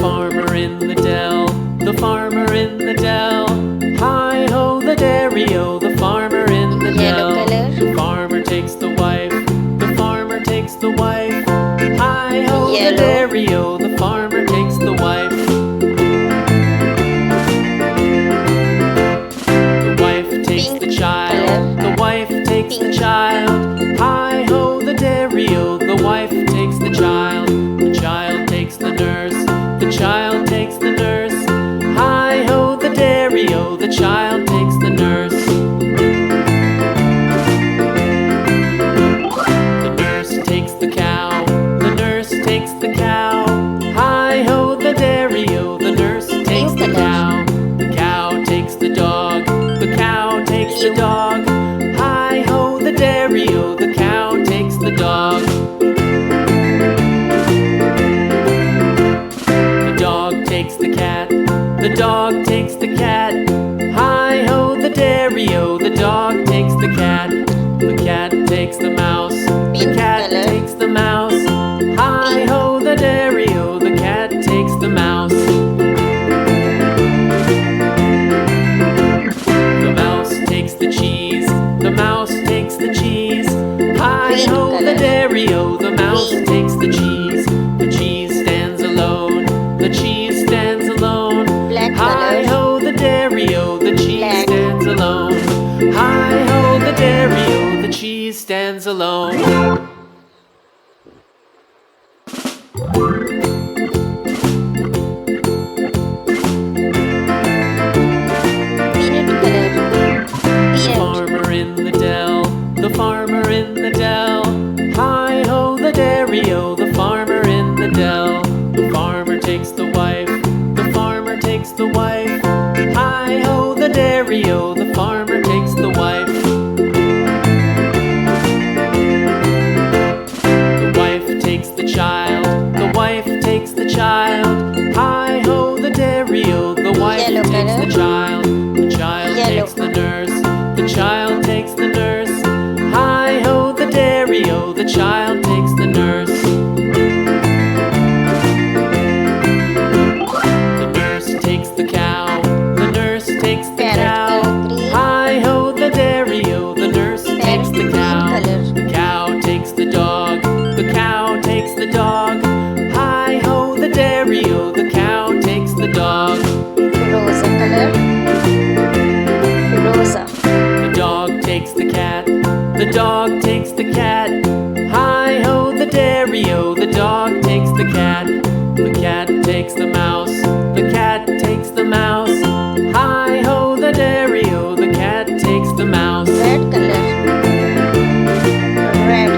Farmer in the dell, the farmer in the dell. Hi-ho the dairy-o, the farmer in the Yellow dell. color. The farmer takes the wife, the farmer takes the wife. Hi-ho the Yellow. dairy-o, the farmer takes the wife. The wife takes Pink the child, color. the wife takes the Pink. child. Hi-ho the dairy-o, the wife takes the child. The child takes the nurse, the child takes the nurse. Hi-ho the dairy-o, the child takes the nurse. The nurse takes the cow, the nurse takes the cow. Hi-ho the dairy-o, the nurse takes the cow. The cow takes the dog, the cow takes the dog. Hi-ho the dairy-o, the cow takes the dog. The dog takes the cat, the dog takes the cat. Hi-ho the dairy-o, the dog takes the cat. The cat takes the mouse, the Pink cat color. takes the mouse. Hi-ho the dairy-o, the cat takes the mouse. The mouse takes the cheese, the mouse takes the cheese. Hi-ho Green the color. dairy-o, the mouse Green. takes the cheese. The cheese stands alone, the cheese stands alone. Black color. Hi-ho the dairy-o, the cheese Black. stands alone. Hi-ho the dairy-o, the cheese stands alone. Peanut color. The Peanut. farmer in the dell, the farmer in the dell. Hi-ho the dairy-o, the farmer in the dell. The farmer takes the wife, the farmer takes the wife. Hi-ho the dairy-o, the farmer takes the wife. The wife takes the child, the wife takes the child. Hi-ho the dairy-o, the wife Yellow takes the color. child. The child Yellow. takes the nurse, the child takes the nurse. Hi-ho the dairy-o, the child takes the nurse. The nurse takes the cow, the nurse takes the Parrot cow. color, green. Hi-ho the dairy-o, the nurse takes the Parrot cow. green color. The cow takes the dog, the cow takes the dog. Hi-ho the dairy-o, the cow takes the dog. Rosa color. Rosa. The dog takes the cat, the dog takes the cat. Hi-ho the dairy-o, the dog takes the cat. The cat takes the mouse, the cat takes the mouse. Hi-ho the dairy-o, the cat takes the mouse. Red color. Red.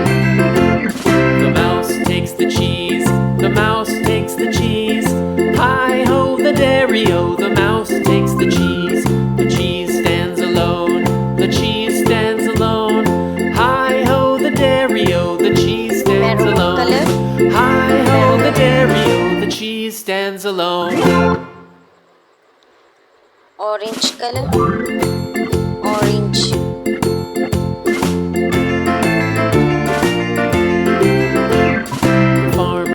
The mouse takes the cheese, the mouse takes the cheese. Hi-ho the dairy-o, the mouse takes the cheese. The cheese stands alone, the cheese stands alone. Hi-ho the dairy-o, the cheese stands Maroon alone. color. Hi-ho the dairy-o, the cheese stands alone. Orange color.